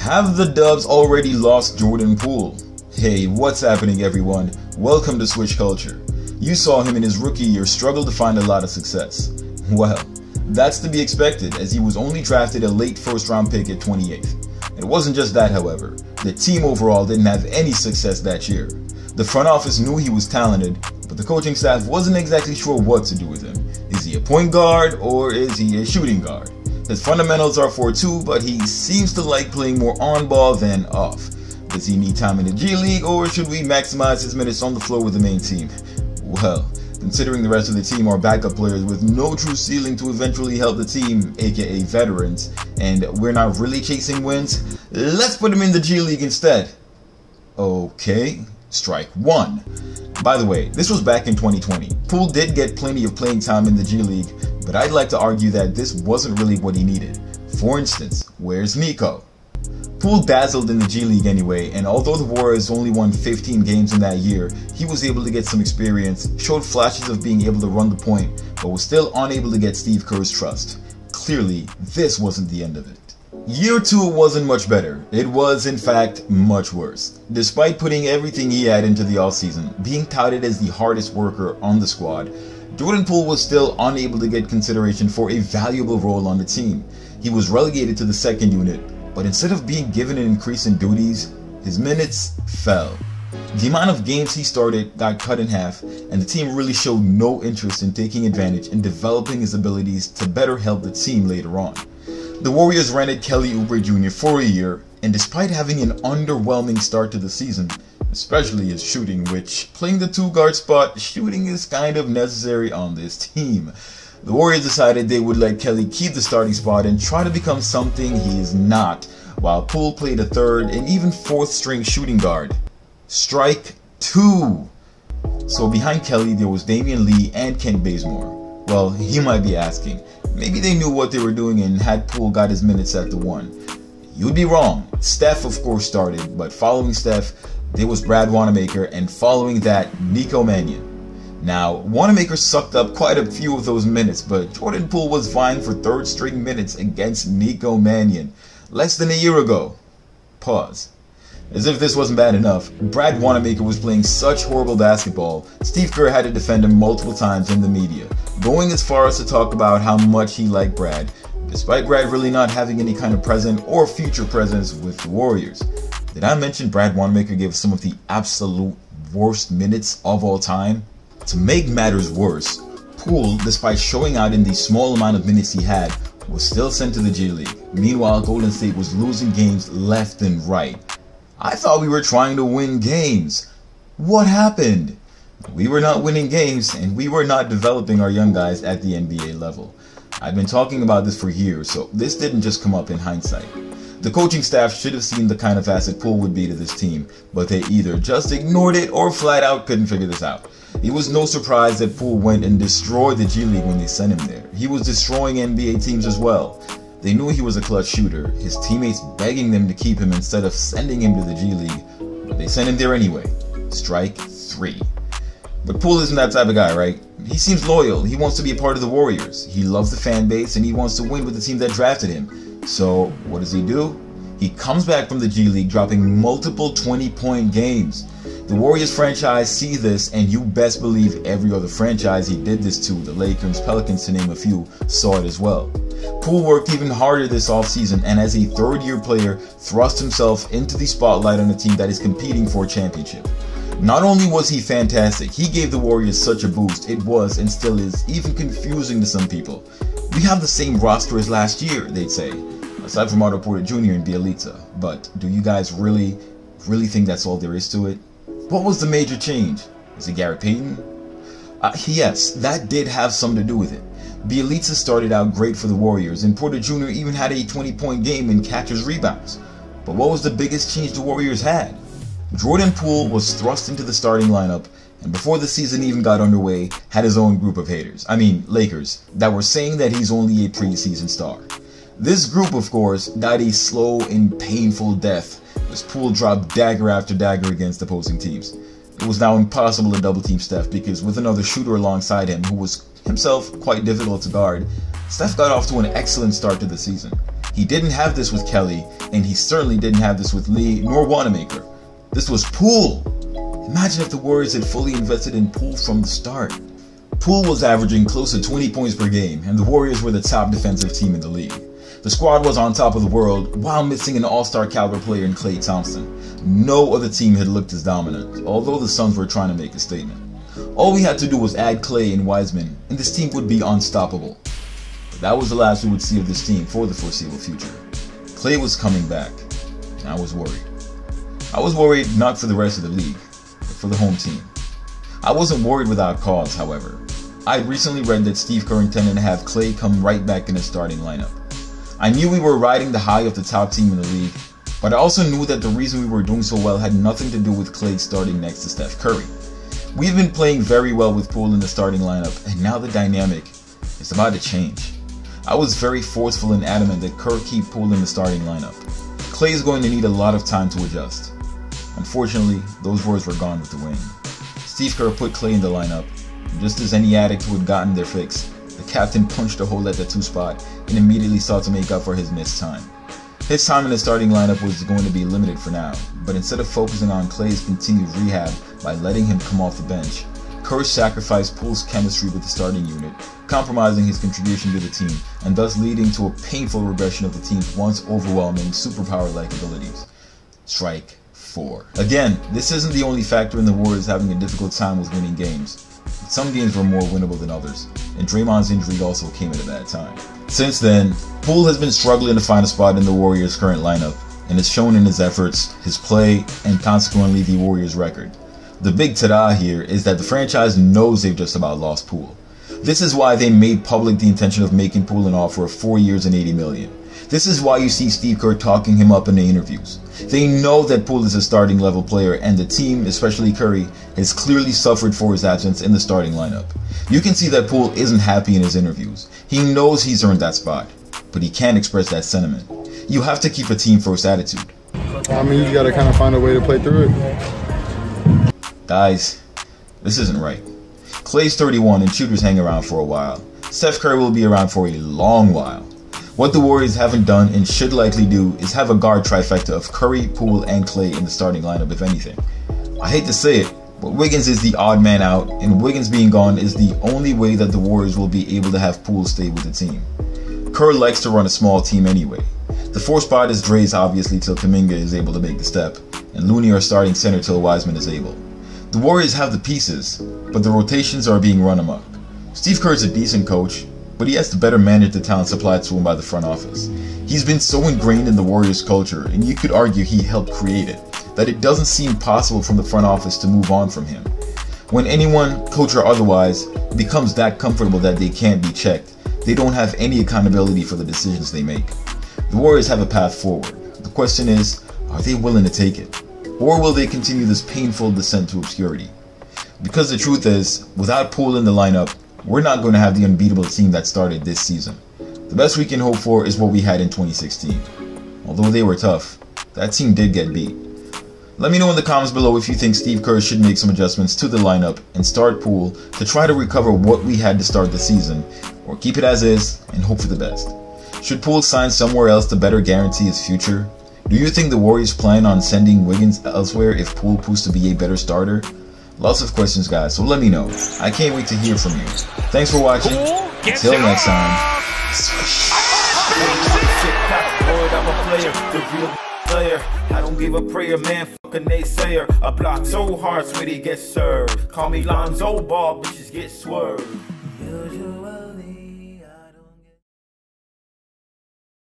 Have the Dubs already lost Jordan Poole? Hey, what's happening everyone? Welcome to Switch Culture. You saw him in his rookie year struggle to find a lot of success. Well, that's to be expected as he was only drafted a late first round pick at 28th. It wasn't just that, however. The team overall didn't have any success that year. The front office knew he was talented, but the coaching staff wasn't exactly sure what to do with him. Is he a point guard or is he a shooting guard? His fundamentals are 4-2, but he seems to like playing more on ball than off. Does he need time in the G League, or should we maximize his minutes on the floor with the main team? Well, considering the rest of the team are backup players with no true ceiling to eventually help the team, aka veterans, and we're not really chasing wins, let's put him in the G League instead. Okay, strike one. By the way, this was back in 2020. Poole did get plenty of playing time in the G League, but I'd like to argue that this wasn't really what he needed. For instance, where's Nico? Poole dazzled in the G League anyway, and although the Warriors only won 15 games in that year, he was able to get some experience, showed flashes of being able to run the point, but was still unable to get Steve Kerr's trust. Clearly, this wasn't the end of it. Year 2 wasn't much better. It was, in fact, much worse. Despite putting everything he had into the offseason, being touted as the hardest worker on the squad, Jordan Poole was still unable to get consideration for a valuable role on the team. He was relegated to the second unit, but instead of being given an increase in duties, his minutes fell. The amount of games he started got cut in half, and the team really showed no interest in taking advantage and developing his abilities to better help the team later on. The Warriors rented Kelly Oubre Jr. for a year, and despite having an underwhelming start to the season, especially his shooting, which playing the two-guard spot, shooting is kind of necessary on this team, the Warriors decided they would let Kelly keep the starting spot and try to become something he is not, while Poole played a third and even fourth string shooting guard. Strike 2. So behind Kelly there was Damian Lee and Kent Bazemore. Well, you might be asking, maybe they knew what they were doing and had Poole got his minutes at the 1. You'd be wrong. Steph of course started, but following Steph there was Brad Wanamaker, and following that, Nico Mannion. Now, Wanamaker sucked up quite a few of those minutes, but Jordan Poole was vying for third string minutes against Nico Mannion less than a year ago. Pause. As if this wasn't bad enough, Brad Wanamaker was playing such horrible basketball, Steve Kerr had to defend him multiple times in the media, going as far as to talk about how much he liked Brad, despite Brad really not having any kind of present or future presence with the Warriors. Did I mention Brad Wanamaker gave some of the absolute worst minutes of all time? To make matters worse, Poole, despite showing out in the small amount of minutes he had, was still sent to the G League. Meanwhile, Golden State was losing games left and right. I thought we were trying to win games. What happened? We were not winning games, and we were not developing our young guys at the NBA level. I've been talking about this for years, so this didn't just come up in hindsight. The coaching staff should have seen the kind of asset Poole would be to this team, but they either just ignored it or flat out couldn't figure this out. It was no surprise that Poole went and destroyed the G League when they sent him there. He was destroying NBA teams as well. They knew he was a clutch shooter, his teammates begging them to keep him instead of sending him to the G League, but they sent him there anyway. Strike 3. But Poole isn't that type of guy, right? He seems loyal, he wants to be a part of the Warriors, he loves the fan base, and he wants to win with the team that drafted him. So, what does he do? He comes back from the G League dropping multiple 20-point games. The Warriors franchise see this, and you best believe every other franchise he did this to, the Lakers, Pelicans to name a few, saw it as well. Poole worked even harder this offseason, and as a third-year player, thrust himself into the spotlight on a team that is competing for a championship. Not only was he fantastic, he gave the Warriors such a boost, it was, and still is, even confusing to some people. We have the same roster as last year, they'd say, aside from Otto Porter Jr. and Bielitsa, but do you guys really think that's all there is to it? What was the major change? Is it Gary Payton? Yes, that did have something to do with it. Bielitsa started out great for the Warriors, and Porter Jr. even had a 20-point game in catcher's rebounds. But what was the biggest change the Warriors had? Jordan Poole was thrust into the starting lineup, and before the season even got underway, had his own group of haters, Lakers, that were saying that he's only a preseason star. This group, of course, died a slow and painful death as Poole dropped dagger after dagger against opposing teams. It was now impossible to double-team Steph because with another shooter alongside him, who was himself quite difficult to guard, Steph got off to an excellent start to the season. He didn't have this with Kelly, and he certainly didn't have this with Lee nor Wanamaker. This was Poole. Imagine if the Warriors had fully invested in Poole from the start. Poole was averaging close to 20 points per game, and the Warriors were the top defensive team in the league. The squad was on top of the world while missing an all-star caliber player in Klay Thompson. No other team had looked as dominant, although the Suns were trying to make a statement. All we had to do was add Klay and Wiseman, and this team would be unstoppable. But that was the last we would see of this team for the foreseeable future. Klay was coming back, and I was worried. I was worried not for the rest of the league, but for the home team. I wasn't worried without cause, however. I had recently read that Steve Kerr intended to have Klay come right back in the starting lineup. I knew we were riding the high of the top team in the league, but I also knew that the reason we were doing so well had nothing to do with Klay starting next to Steph Curry. We've been playing very well with Poole in the starting lineup, and now the dynamic is about to change. I was very forceful and adamant that Kerr keep Poole in the starting lineup. Klay is going to need a lot of time to adjust. Unfortunately, those words were gone with the wind. Steve Kerr put Klay in the lineup, and just as any addict who had gotten their fix, the captain punched a hole at the 2 spot and immediately sought to make up for his missed time. His time in the starting lineup was going to be limited for now, but instead of focusing on Klay's continued rehab by letting him come off the bench, Kerr sacrificed Poole's chemistry with the starting unit, compromising his contribution to the team, and thus leading to a painful regression of the team's once overwhelming superpower-like abilities. Strike 4. Again, this isn't the only factor in the Warriors having a difficult time with winning games. Some games were more winnable than others, and Draymond's injury also came at a bad time. Since then, Poole has been struggling to find a spot in the Warriors' current lineup, and it's shown in his efforts, his play, and consequently the Warriors' record. The big ta-da here is that the franchise knows they've just about lost Poole. This is why they made public the intention of making Poole an offer of 4 years and $80 million. This is why you see Steve Kerr talking him up in the interviews. They know that Poole is a starting level player, and the team, especially Curry, has clearly suffered for his absence in the starting lineup. You can see that Poole isn't happy in his interviews. He knows he's earned that spot, but he can't express that sentiment. You have to keep a team-first attitude. I mean, you got to kind of find a way to play through it. Guys, this isn't right. Klay's 31 and shooters hang around for a while. Steph Curry will be around for a long while. What the Warriors haven't done and should likely do is have a guard trifecta of Curry, Poole, and Klay in the starting lineup if anything. I hate to say it, but Wiggins is the odd man out, and Wiggins being gone is the only way that the Warriors will be able to have Poole stay with the team. Kerr likes to run a small team anyway. The 4 spot is Dre's obviously till Kuminga is able to make the step, and Looney are starting center till Wiseman is able. The Warriors have the pieces, but the rotations are being run amok. Steve Kerr is a decent coach, but he has to better manage the talent supplied to him by the front office. He's been so ingrained in the Warriors culture, and you could argue he helped create it, that it doesn't seem possible from the front office to move on from him. When anyone, coach or otherwise, becomes that comfortable that they can't be checked, they don't have any accountability for the decisions they make. The Warriors have a path forward. The question is, are they willing to take it? Or will they continue this painful descent to obscurity? Because the truth is, without Poole in the lineup, we're not going to have the unbeatable team that started this season. The best we can hope for is what we had in 2016. Although they were tough, that team did get beat. Let me know in the comments below if you think Steve Kerr should make some adjustments to the lineup and start Poole to try to recover what we had to start the season, or keep it as is and hope for the best. Should Poole sign somewhere else to better guarantee his future? Do you think the Warriors plan on sending Wiggins elsewhere if Poole proves to be a better starter? Lots of questions, guys, so let me know. I can't wait to hear from you. Thanks for watching. Until next time. I don't give a prayer, man, fuck a naysayer. I block so hard, sweetie get served. Call me Lonzo Ball, bitches get swerved. Usually